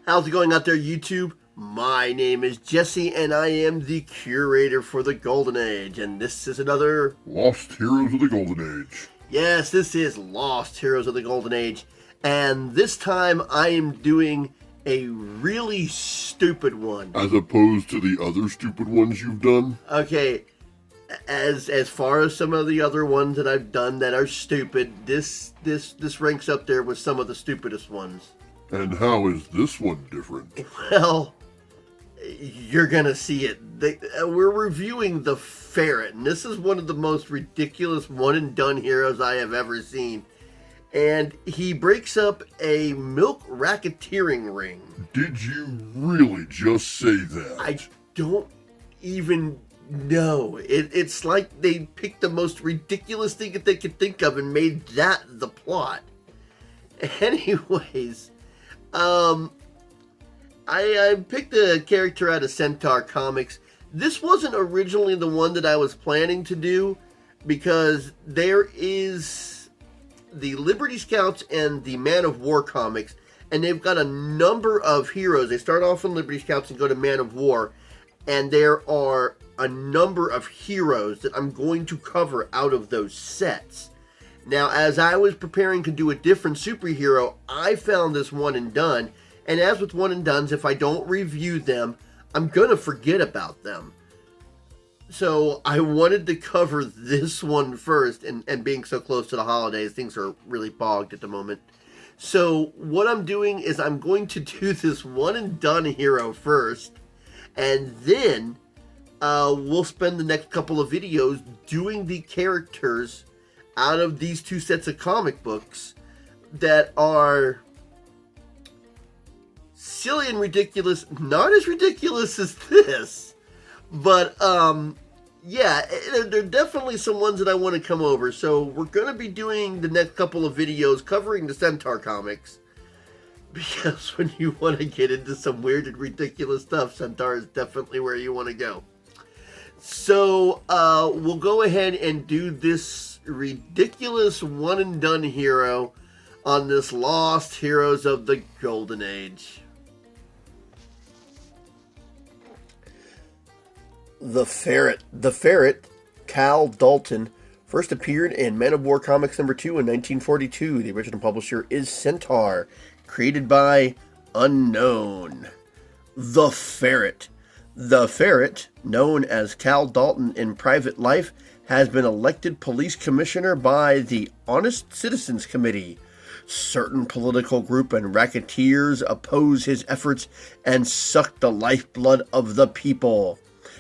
How's it going out there, YouTube? My name is Jesse, and I am the curator for the Golden Age, and this is another... Lost Heroes of the Golden Age. Yes, this is Lost Heroes of the Golden Age, and this time I am doing a really stupid one. As opposed to the other stupid ones you've done? Okay, as far as some of the other ones that I've done that are stupid, this ranks up there with some of the stupidest ones. And how is this one different? Well, you're gonna see it. We're reviewing the Ferret, and this is one of the most ridiculous one-and-done heroes I have ever seen. And he breaks up a milk racketeering ring. Did you really just say that? I don't even know. It's like they picked the most ridiculous thing that they could think of and made that the plot. Anyways, I picked a character out of Centaur comics. This wasn't originally the one that I was planning to do, because there is the Liberty Scouts and the Man of War comics, and they've got a number of heroes. They start off in Liberty Scouts and go to Man of War, and there are a number of heroes that I'm going to cover out of those sets. Now, as I was preparing to do a different superhero, I found this one and done. And as with one and dones, if I don't review them, I'm going to forget about them. So I wanted to cover this one first, and being so close to the holidays, things are really bogged at the moment. So what I'm doing is I'm going to do this one and done hero first, and then we'll spend the next couple of videos doing the characters out of these two sets of comic books that are silly and ridiculous. Not as ridiculous as this, but yeah, there are definitely some ones that I want to come over. So we're going to be doing the next couple of videos covering the Centaur comics, because when you want to get into some weird and ridiculous stuff, Centaur is definitely where you want to go. So we'll go ahead and do this ridiculous one and done hero on this Lost Heroes of the Golden Age. The Ferret. The Ferret, Cal Dalton, first appeared in Man of War Comics number 2 in 1942. The original publisher is Centaur. Created by Unknown. The Ferret. The Ferret, known as Cal Dalton in private life, has been elected police commissioner by the Honest Citizens Committee. Certain political group and racketeers oppose his efforts and suck the lifeblood of the people.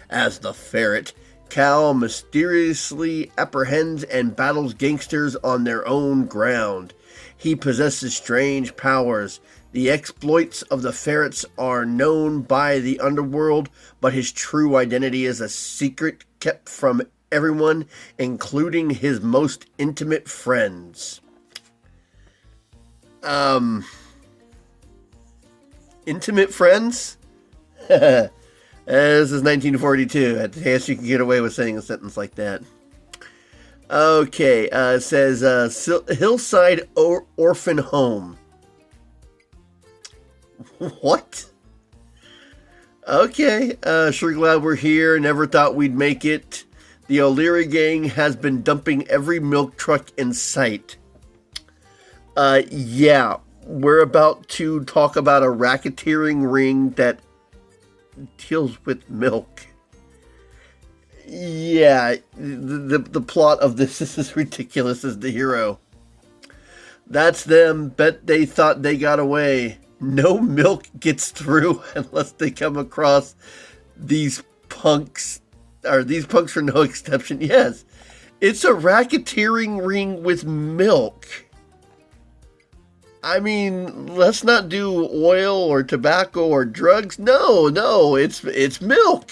As the Ferret, Cal mysteriously apprehends and battles gangsters on their own ground. He possesses strange powers. The exploits of the Ferrets are known by the underworld, but his true identity is a secret kept from everyone, including his most intimate friends. Intimate friends? This is 1942. I guess you can get away with saying a sentence like that. Okay, it says Hillside Orphan Home. What? Okay, sure glad we're here. Never thought we'd make it. The O'Leary gang has been dumping every milk truck in sight. Yeah, we're about to talk about a racketeering ring that deals with milk. Yeah, the plot of this is as ridiculous as the hero. That's them. Bet they thought they got away. No milk gets through unless they come across these punks. Are these punks are no exception? Yes. It's a racketeering ring with milk. I mean, let's not do oil or tobacco or drugs. No, it's milk.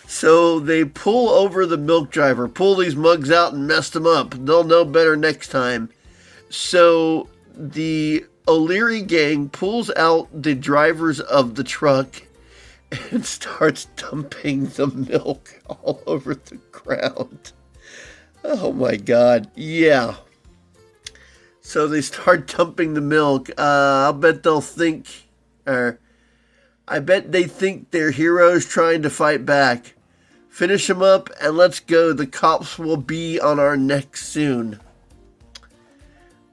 So they pull over the milk driver, pull these mugs out and mess them up. They'll know better next time. So the O'Leary gang pulls out the drivers of the truck and starts dumping the milk all over the ground. Oh my God. Yeah. So they start dumping the milk. I'll bet they'll think, or I bet they think they're heroes trying to fight back. Finish them up and let's go. The cops will be on our necks soon.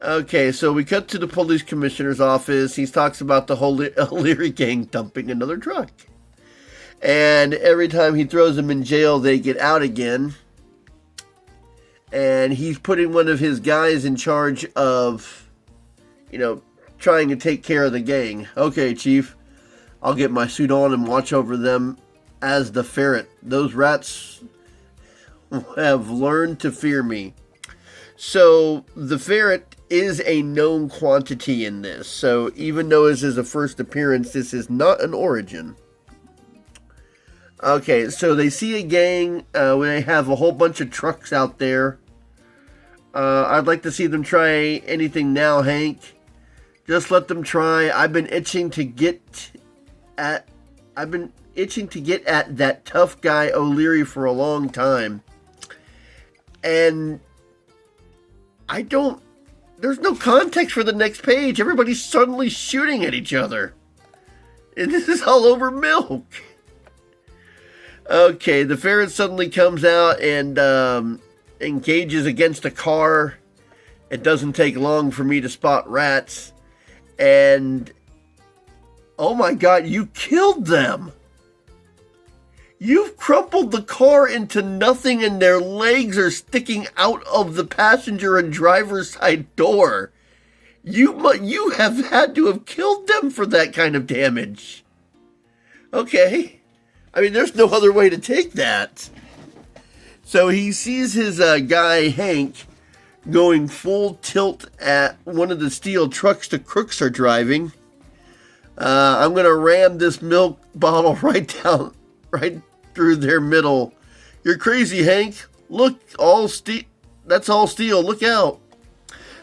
Okay, so we cut to the police commissioner's office. He talks about the whole O'Leary gang dumping another truck. And every time he throws them in jail, they get out again. And he's putting one of his guys in charge of, trying to take care of the gang. Okay, Chief, I'll get my suit on and watch over them as the Ferret. Those rats have learned to fear me. So the Ferret is a known quantity in this. So even though this is a first appearance, this is not an origin. Okay, so they see a gang. They have a whole bunch of trucks out there. I'd like to see them try anything now, Hank. Just let them try. I've been itching to get at that tough guy O'Leary for a long time. And there's no context for the next page. Everybody's suddenly shooting at each other. And this is all over milk. Okay, the Ferret suddenly comes out and engages against a car. It doesn't take long for me to spot rats. And, oh my God, you killed them. You've crumpled the car into nothing and their legs are sticking out of the passenger and driver's side door. You have had to have killed them for that kind of damage. Okay. I mean, there's no other way to take that. So he sees his guy, Hank, going full tilt at one of the steel trucks the crooks are driving. I'm going to ram this milk bottle right through their middle. You're crazy, Hank. Look, that's all steel. Look out.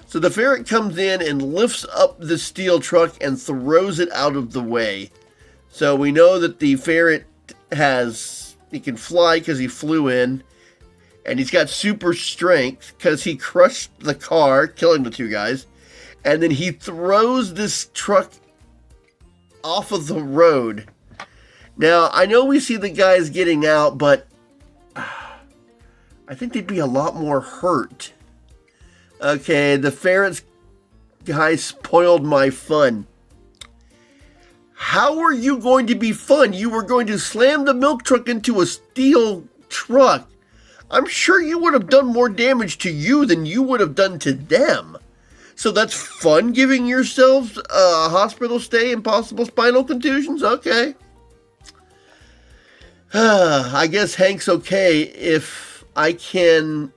So the Ferret comes in and lifts up the steel truck and throws it out of the way. So we know that the Ferret he can fly because he flew in, and he's got super strength because he crushed the car, killing the two guys, and then he throws this truck off of the road. Now, I know we see the guys getting out, but I think they'd be a lot more hurt. Okay, the Ferret's guy spoiled my fun. How are you going to be fun? You were going to slam the milk truck into a steel truck. I'm sure you would have done more damage to you than you would have done to them. So that's fun, giving yourselves a hospital stay and possible spinal contusions? Okay. I guess Hank's okay if I can...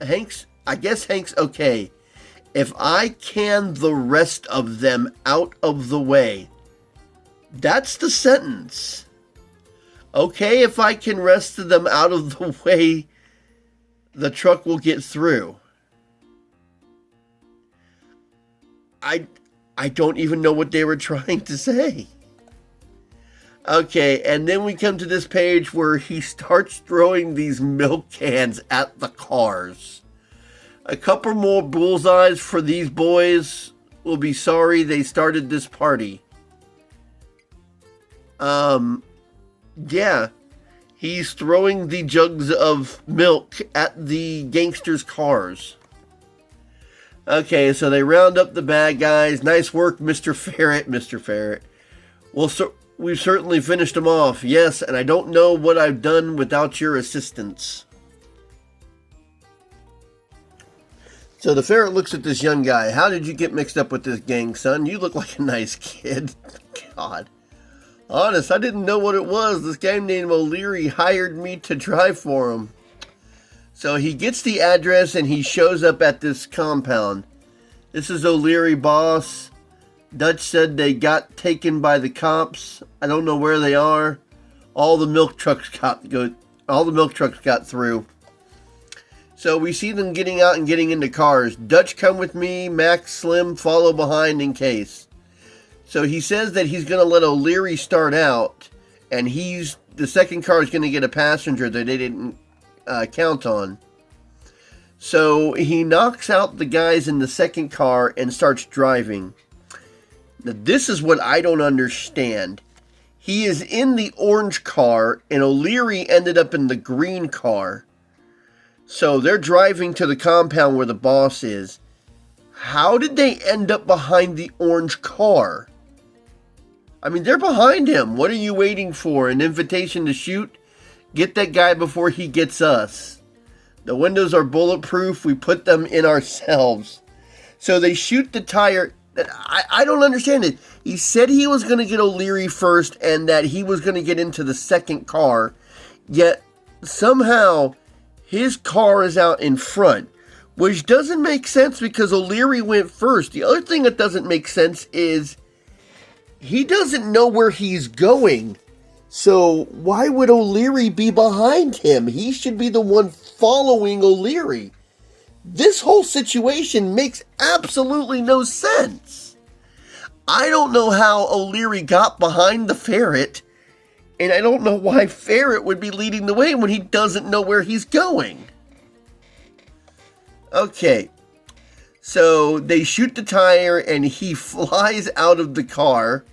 I guess Hank's okay if I can the rest of them out of the way. That's the sentence. Okay, if I can rest them out of the way, the truck will get through. I don't even know what they were trying to say. Okay, and then we come to this page where he starts throwing these milk cans at the cars. A couple more bullseyes for these boys will be sorry they started this party. Yeah, he's throwing the jugs of milk at the gangsters' cars. Okay, so they round up the bad guys. Nice work, Mr. Ferret. Mr. Ferret. Well, we've certainly finished them off. Yes, and I don't know what I've done without your assistance. So the Ferret looks at this young guy. How did you get mixed up with this gang, son? You look like a nice kid. God. Honest, I didn't know what it was. This guy named O'Leary hired me to drive for him. So he gets the address and he shows up at this compound. This is O'Leary, boss. Dutch said they got taken by the cops. I don't know where they are. All the milk trucks got through. So we see them getting out and getting into cars. Dutch, come with me. Max, Slim, follow behind in case. So he says that he's going to let O'Leary start out, and the second car is going to get a passenger that they didn't count on. So he knocks out the guys in the second car and starts driving. Now, this is what I don't understand. He is in the orange car, and O'Leary ended up in the green car. So they're driving to the compound where the boss is. How did they end up behind the orange car? I mean, they're behind him. What are you waiting for? An invitation to shoot? Get that guy before he gets us. The windows are bulletproof. We put them in ourselves. So they shoot the tire. I don't understand it. He said he was going to get O'Leary first and that he was going to get into the second car. Yet somehow his car is out in front, which doesn't make sense because O'Leary went first. The other thing that doesn't make sense is he doesn't know where he's going. So why would O'Leary be behind him? He should be the one following O'Leary. This whole situation makes absolutely no sense. I don't know how O'Leary got behind the Ferret, and I don't know why Ferret would be leading the way when he doesn't know where he's going. Okay, so they shoot the tire and he flies out of the car.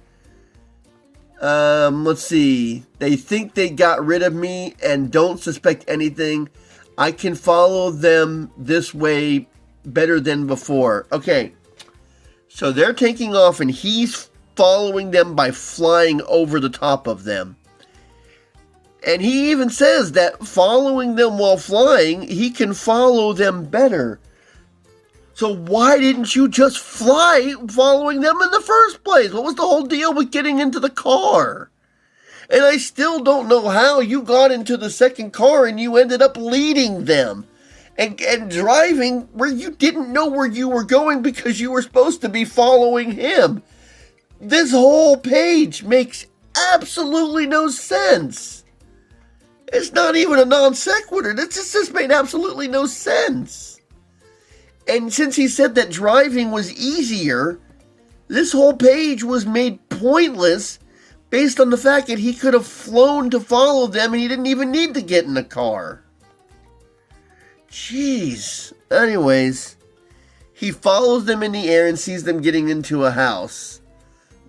Let's see. They think they got rid of me and don't suspect anything. I can follow them this way better than before. Okay. So they're taking off and he's following them by flying over the top of them. And he even says that following them while flying, he can follow them better. So why didn't you just fly following them in the first place? What was the whole deal with getting into the car? And I still don't know how you got into the second car and you ended up leading them and driving where you didn't know where you were going because you were supposed to be following him. This whole page makes absolutely no sense. It's not even a non sequitur. This just made absolutely no sense. And since he said that driving was easier, this whole page was made pointless based on the fact that he could have flown to follow them and he didn't even need to get in the car. Jeez. Anyways, he follows them in the air and sees them getting into a house.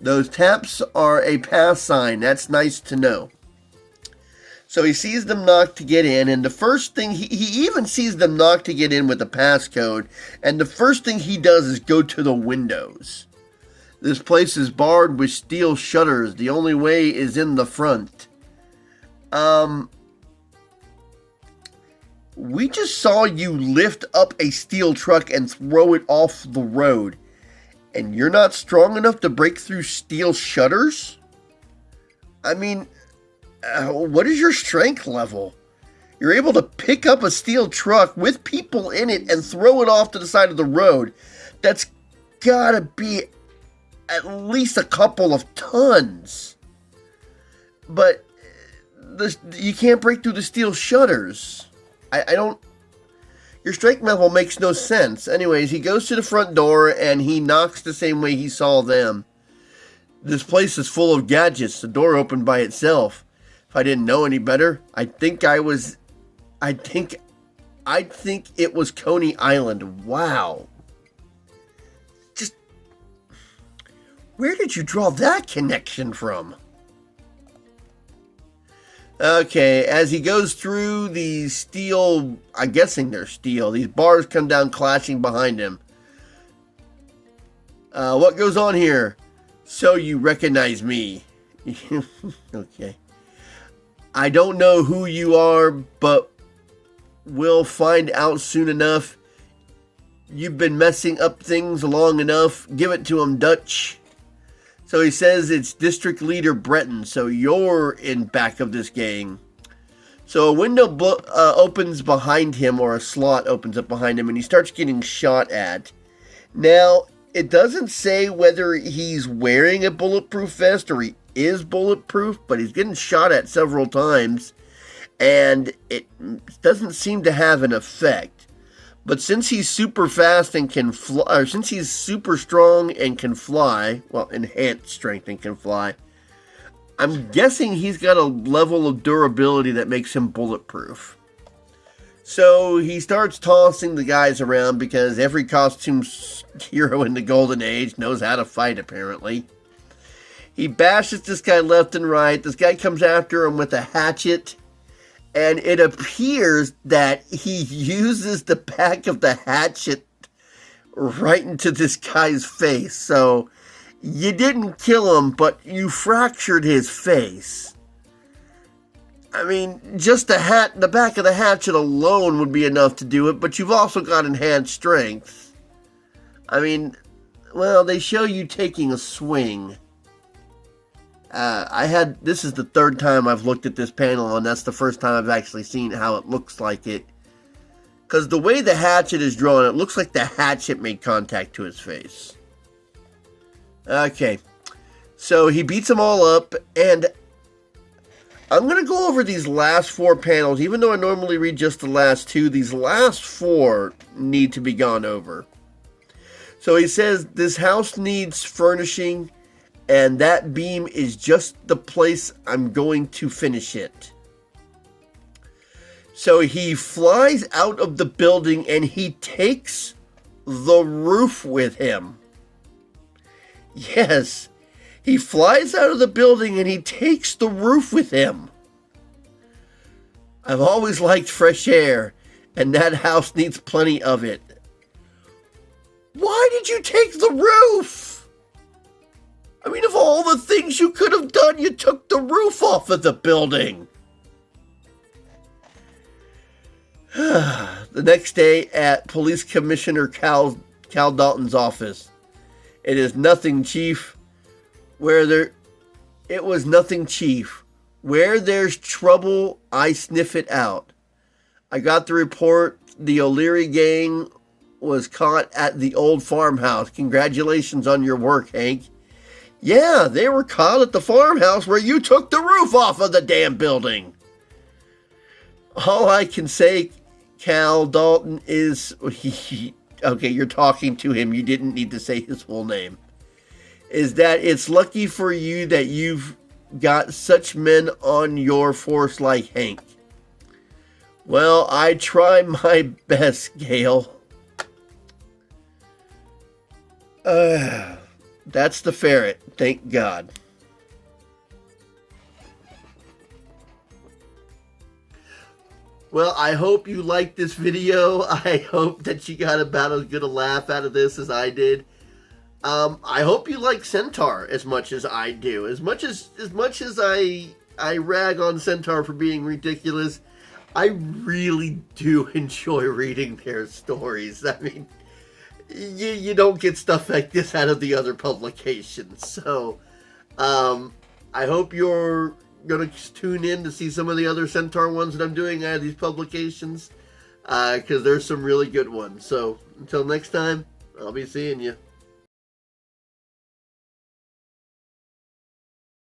Those taps are a pass sign. That's nice to know. So he sees them knock to get in, and the first thing, he even sees them knock to get in with the passcode, and the first thing he does is go to the windows. This place is barred with steel shutters. The only way is in the front. We just saw you lift up a steel truck and throw it off the road, and you're not strong enough to break through steel shutters? I mean, what is your strength level? You're able to pick up a steel truck with people in it and throw it off to the side of the road. That's gotta be at least a couple of tons. But you can't break through the steel shutters. I don't... Your strength level makes no sense. Anyways, he goes to the front door and he knocks the same way he saw them. This place is full of gadgets. The door opened by itself. If I didn't know any better, I think it was Coney Island. Wow. Just, where did you draw that connection from? Okay, as he goes through these steel, I'm guessing they're steel, these bars come down clashing behind him. What goes on here? So you recognize me. Okay. I don't know who you are, but we'll find out soon enough. You've been messing up things long enough. Give it to him, Dutch. So he says it's District Leader Breton, so you're in back of this gang. So a window opens behind him, or a slot opens up behind him, and he starts getting shot at. Now, it doesn't say whether he's wearing a bulletproof vest or he is bulletproof, but he's getting shot at several times, and it doesn't seem to have an effect. But since he's super fast and can fly, or since he's super strong and can fly, well, enhanced strength and can fly, I'm guessing he's got a level of durability that makes him bulletproof. So he starts tossing the guys around because every costume hero in the Golden Age knows how to fight, apparently. He bashes this guy left and right. This guy comes after him with a hatchet. And it appears that he uses the back of the hatchet right into this guy's face. So you didn't kill him, but you fractured his face. I mean, just the back of the hatchet alone would be enough to do it, but you've also got enhanced strength. I mean, well, they show you taking a swing. This is the third time I've looked at this panel, and that's the first time I've actually seen how it looks like it. Because the way the hatchet is drawn, it looks like the hatchet made contact to his face. Okay, so he beats them all up, and I'm going to go over these last 4 panels. Even though I normally read just the last 2, these last 4 need to be gone over. So he says, this house needs furnishing, and that beam is just the place I'm going to finish it. So he flies out of the building and he takes the roof with him. Yes, he flies out of the building and he takes the roof with him. I've always liked fresh air, and that house needs plenty of it. Why did you take the roof? I mean, of all the things you could have done, you took the roof off of the building. The next day at Police Commissioner Cal Dalton's office. It is nothing, Chief. It was nothing, Chief. Where there's trouble, I sniff it out. I got the report the O'Leary gang was caught at the old farmhouse. Congratulations on your work, Hank. Yeah, they were caught at the farmhouse where you took the roof off of the damn building. All I can say, Cal Dalton, is... Okay, you're talking to him. You didn't need to say his full name. Is that it's lucky for you that you've got such men on your force like Hank. Well, I try my best, Gale. That's the Ferret, thank God. Well, I hope you liked this video. I hope that you got about as good a laugh out of this as I did. I hope you like Centaur as much as I do. As much as I rag on Centaur for being ridiculous, I really do enjoy reading their stories. I mean, you don't get stuff like this out of the other publications. So, I hope you're going to tune in to see some of the other Centaur ones that I'm doing out of these publications, because there's some really good ones. So, until next time, I'll be seeing you.